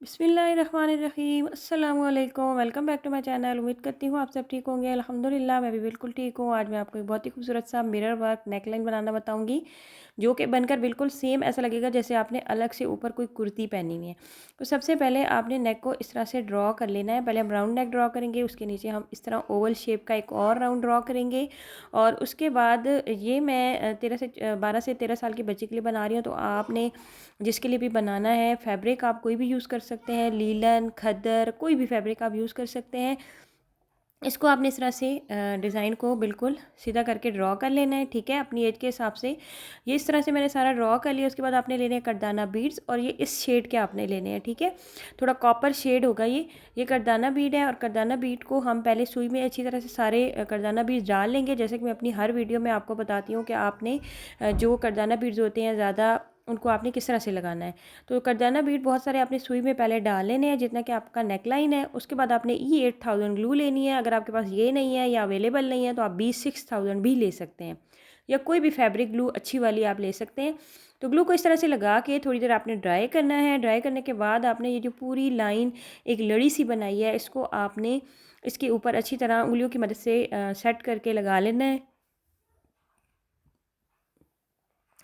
बिस्मिल्लाहिर्रहमानिर्रहीम अस्सलाम वालेकुम। Welcome back to my channel. उम्मीद करती हूँ आप सब ठीक होंगे। अल्हम्दुलिल्लाह मैं भी बिल्कुल ठीक हूँ। आज मैं आपको एक बहुत ही खूबसूरत सा मिरर वर्क नेकलाइन बनाना बताऊँगी, जो कि बनकर बिल्कुल सेम ऐसा लगेगा जैसे आपने अलग से ऊपर कोई कुर्ती पहनी हुई है। तो सबसे पहले आपने नेक को इस तरह से ड्रॉ कर लेना है। पहले हम राउंड नेक ड्रॉ करेंगे, उसके नीचे हम इस तरह ओवल शेप का एक और राउंड ड्रॉ करेंगे। और उसके बाद ये मैं 12 से 13 साल के बच्चे के लिए बना रही हूँ। तो आपने जिसके लिए भी बनाना है, फैब्रिक आप कोई भी यूज़ कर सकते हैं, लीलन, खद्दर, कोई भी फैब्रिक आप यूज़ कर सकते हैं। इसको आपने इस तरह से डिज़ाइन को बिल्कुल सीधा करके ड्रॉ कर लेना है, ठीक है, अपनी एज के हिसाब से। ये इस तरह से मैंने सारा ड्रॉ कर लिया। उसके बाद आपने लेने हैं करदाना बीड्स, और ये इस शेड के आपने लेने हैं, ठीक है। थोड़ा कॉपर शेड होगा ये करदाना बीड है। और करदाना बीड को हम पहले सुई में अच्छी तरह से सारे करदाना बीड्स डाल लेंगे। जैसे कि मैं अपनी हर वीडियो में आपको बताती हूँ कि आपने जो करदाना बीड्स होते हैं ज़्यादा, उनको आपने किस तरह से लगाना है। तो करदाना बीड बहुत सारे आपने सुई में पहले डाल लेने हैं, जितना कि आपका नेकलाइन है। उसके बाद आपने E8000 ग्लू लेनी है। अगर आपके पास ये नहीं है या अवेलेबल नहीं है तो आप B6000 भी ले सकते हैं, या कोई भी फैब्रिक ग्लू अच्छी वाली आप ले सकते हैं। तो ग्लू को इस तरह से लगा के थोड़ी देर आपने ड्राई करना है। ड्राई करने के बाद आपने ये जो पूरी लाइन एक लड़ी सी बनाई है, इसको आपने इसके ऊपर अच्छी तरह उंगलियों की मदद से सेट करके लगा लेना है।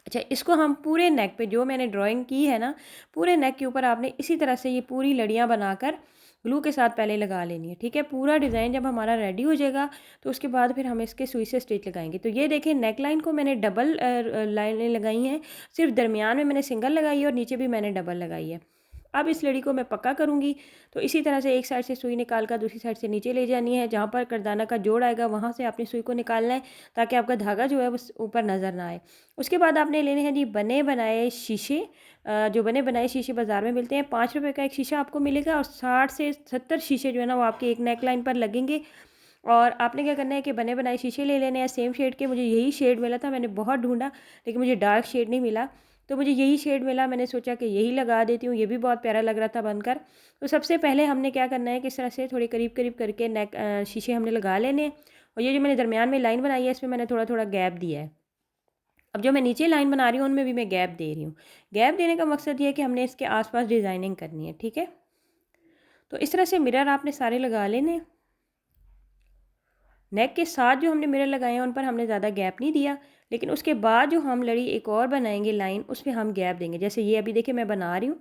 अच्छा, इसको हम पूरे नेक पे, जो मैंने ड्राइंग की है ना, पूरे नेक के ऊपर आपने इसी तरह से ये पूरी लड़ियाँ बनाकर ग्लू के साथ पहले लगा लेनी है, ठीक है। पूरा डिज़ाइन जब हमारा रेडी हो जाएगा तो उसके बाद फिर हम इसके सुई से स्टिच लगाएंगे। तो ये देखें, नेक लाइन को मैंने डबल लाइनें लगाई हैं, सिर्फ दरमियान में मैंने सिंगल लगाई है और नीचे भी मैंने डबल लगाई है। अब इस लड़ी को मैं पक्का करूँगी। तो इसी तरह से एक साइड से सुई निकाल कर दूसरी साइड से नीचे ले जानी है। जहाँ पर करदाना का जोड़ आएगा वहाँ से आपने सुई को निकालना है, ताकि आपका धागा जो है वो ऊपर नज़र ना आए। उसके बाद आपने लेने हैं जी बने बनाए शीशे। जो बने बनाए शीशे बाज़ार में मिलते हैं, 5 रुपए का एक शीशा आपको मिलेगा, और 60 से 70 शीशे जो है ना वो आपके एक नेक लाइन पर लगेंगे। और आपने क्या करना है कि बने बनाए शीशे ले लेने हैं सेम शेड के। मुझे यही शेड मिला था, मैंने बहुत ढूंढा लेकिन मुझे डार्क शेड नहीं मिला। तो मुझे यही शेड मिला, मैंने सोचा कि यही लगा देती हूँ। ये भी बहुत प्यारा लग रहा था बनकर। तो सबसे पहले हमने क्या करना है कि इस तरह से थोड़ी करीब करीब करके नेक शीशे हमने लगा लेने हैं। और ये जो मैंने दरमियान में लाइन बनाई है, इसमें मैंने थोड़ा थोड़ा गैप दिया है। अब जो मैं नीचे लाइन बना रही हूँ उनमें भी मैं गैप दे रही हूँ। गैप देने का मकसद ये है कि हमने इसके आसपास डिज़ाइनिंग करनी है, ठीक है। तो इस तरह से मिरर आपने सारे लगा लेने हैं। नेक के साथ जो हमने मिरर लगाए हैं उन पर हमने ज़्यादा गैप नहीं दिया, लेकिन उसके बाद जो हम लड़ी एक और बनाएंगे लाइन, उसमें हम गैप देंगे। जैसे ये अभी देखिए मैं बना रही हूँ,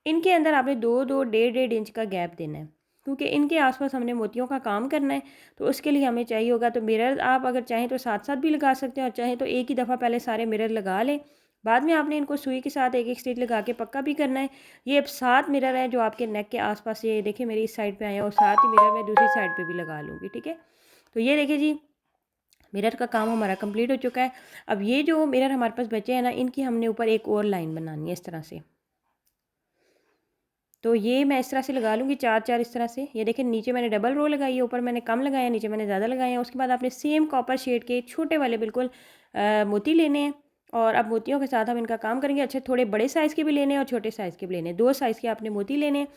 इनके अंदर आपने दो दो डेढ़ डेढ़ इंच का गैप देना है, क्योंकि इनके आसपास हमने मोतियों का काम करना है। तो उसके लिए हमें चाहिए होगा। तो मिरर आप अगर चाहें तो साथ साथ भी लगा सकते हैं, और चाहें तो एक ही दफ़ा पहले सारे मिरर लगा लें। बाद में आपने इनको सुई के साथ एक एक स्टिच लगा के पक्का भी करना है। ये अब 7 मिरर हैं जो आपके नेक के आसपास, ये देखिए मेरी इस साइड पे आए हैं, और 7 ही मिरर मैं दूसरी साइड पे भी लगा लूँगी, ठीक है। तो ये देखिए जी, मिरर का काम हमारा कंप्लीट हो चुका है। अब ये जो मिरर हमारे पास बचे हैं ना, इनकी हमने ऊपर एक और लाइन बनानी है इस तरह से। तो ये मैं इस तरह से लगा लूँगी, 4-4 इस तरह से। ये देखिए नीचे मैंने डबल रो लगाई है, ऊपर मैंने कम लगाया है, नीचे मैंने ज़्यादा लगाए हैं। उसके बाद आपने सेम कॉपर शेड के छोटे वाले बिल्कुल मोती लेने हैं, और अब मोतियों के साथ हम इनका काम करेंगे। अच्छे थोड़े बड़े साइज़ के भी लेने हैं और छोटे साइज़ के भी लेने हैं। 2 साइज़ के आपने मोती लेने हैं।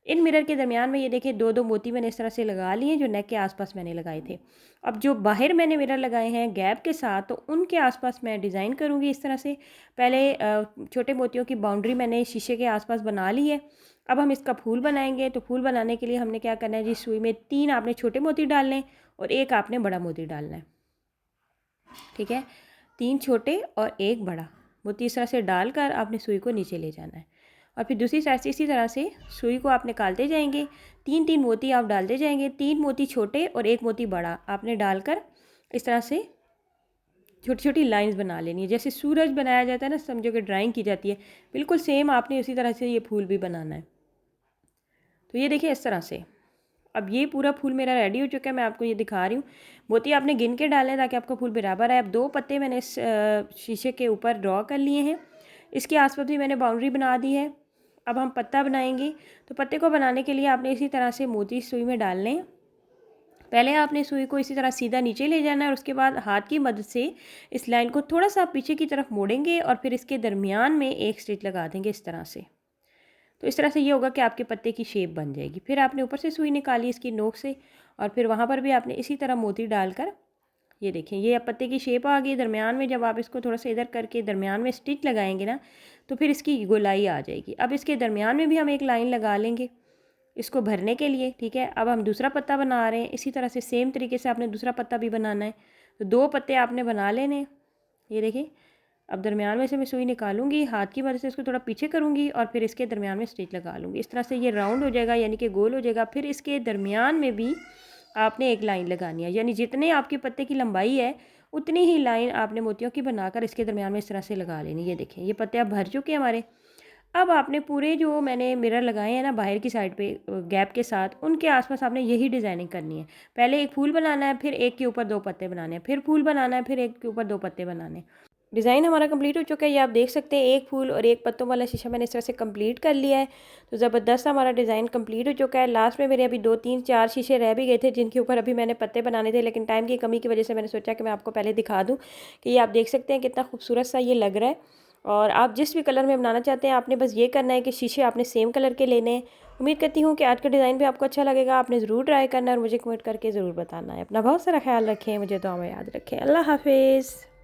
इन मिरर के दरमियान में ये देखिए 2-2 मोती मैंने इस तरह से लगा लिए हैं, जो नेक के आसपास मैंने लगाए थे। अब जो बाहर मैंने मिरर लगाए हैं गैप के साथ, तो उनके आसपास मैं डिज़ाइन करूँगी इस तरह से। पहले छोटे मोतियों की बाउंड्री मैंने शीशे के आसपास बना ली है। अब हम इसका फूल बनाएंगे। तो फूल बनाने के लिए हमने क्या करना है जी, सुई में 3 आपने छोटे मोती डालने हैं और 1 आपने बड़ा मोती डालना है, ठीक है। 3 छोटे और 1 बड़ा मोती इस तरह से डालकर आपने सुई को नीचे ले जाना है। और फिर दूसरी साइड से इसी तरह से सुई को आप निकालते जाएंगे। 3-3 मोती आप डालते जाएंगे। 3 मोती छोटे और 1 मोती बड़ा आपने डालकर इस तरह से छोटी छोटी लाइंस बना लेनी है। जैसे सूरज बनाया जाता है ना, समझो कि ड्राइंग की जाती है, बिल्कुल सेम आपने उसी तरह से ये फूल भी बनाना है। तो ये देखिए इस तरह से। अब ये पूरा फूल मेरा रेडी हो चुका है, मैं आपको ये दिखा रही हूँ। मोती आपने गिन के डालने हैं ताकि आपका फूल बराबर आए। अब 2 पत्ते मैंने इस शीशे के ऊपर ड्रॉ कर लिए हैं। इसके आसपास भी मैंने बाउंड्री बना दी है। अब हम पत्ता बनाएंगे। तो पत्ते को बनाने के लिए आपने इसी तरह से मोती सुई में डालने हैं। पहले आपने सुई को इसी तरह सीधा नीचे ले जाना है, और उसके बाद हाथ की मदद से इस लाइन को थोड़ा सा पीछे की तरफ मोड़ेंगे, और फिर इसके दरमियान में एक स्टिच लगा देंगे इस तरह से। तो इस तरह से ये होगा कि आपके पत्ते की शेप बन जाएगी। फिर आपने ऊपर से सुई निकाली इसकी नोक से, और फिर वहाँ पर भी आपने इसी तरह मोती डालकर ये देखें, ये अब पत्ते की शेप आ गई। दरमियान में जब आप इसको थोड़ा सा इधर करके दरमियान में स्टिच लगाएंगे ना, तो फिर इसकी गोलाई आ जाएगी। अब इसके दरमियान में भी हम एक लाइन लगा लेंगे इसको भरने के लिए, ठीक है। अब हम दूसरा पत्ता बना रहे हैं, इसी तरह से सेम तरीके से आपने दूसरा पत्ता भी बनाना है। तो 2 पत्ते आपने बना लेने। ये देखिए, अब दरमियान में से मैं सुई निकालूंगी, हाथ की मदद से इसको थोड़ा पीछे करूंगी और फिर इसके दरमियान में स्टिच लगा लूँगी। इस तरह से ये राउंड हो जाएगा, यानी कि गोल हो जाएगा। फिर इसके दरमियान में भी आपने एक लाइन लगानी है, यानी जितने आपके पत्ते की लंबाई है उतनी ही लाइन आपने मोतियों की बनाकर इसके दरमियान में इस तरह से लगा लेनी। ये देखें, ये पत्ते अब भर चुके हैं हमारे। अब आपने पूरे जो मैंने मिरर लगाए हैं ना बाहर की साइड पे गैप के साथ, उनके आसपास आपने यही डिज़ाइनिंग करनी है। पहले एक फूल बनाना है, फिर एक के ऊपर 2 पत्ते बनाने हैं, फिर फूल बनाना है, फिर एक के ऊपर 2 पत्ते बनाने हैं। डिज़ाइन हमारा कंप्लीट हो चुका है, ये आप देख सकते हैं। एक फूल और एक पत्तों वाला शीशा मैंने इस तरह से कंप्लीट कर लिया है। तो ज़बरदस्त हमारा डिज़ाइन कंप्लीट हो चुका है। लास्ट में मेरे अभी 2 3 4 शीशे रह भी गए थे जिनके ऊपर अभी मैंने पत्ते बनाने थे, लेकिन टाइम की कमी की वजह से मैंने सोचा कि मैं आपको पहले दिखा दूँ कि ये आप देख सकते हैं कितना खूबसूरत सा ये लग रहा है। और आप जिस भी कलर में बनाना चाहते हैं आपने बस ये करना है कि शीशे आपने सेम कलर के लेने हैं। उम्मीद करती हूँ कि आज का डिज़ाइन भी आपको अच्छा लगेगा। आपने ज़रूर ट्राई करना है और मुझे कमेंट करके ज़रूर बताना है। अपना बहुत सारा ख्याल रखें, मुझे दुआ में याद रखें। अल्लाह हाफिज़।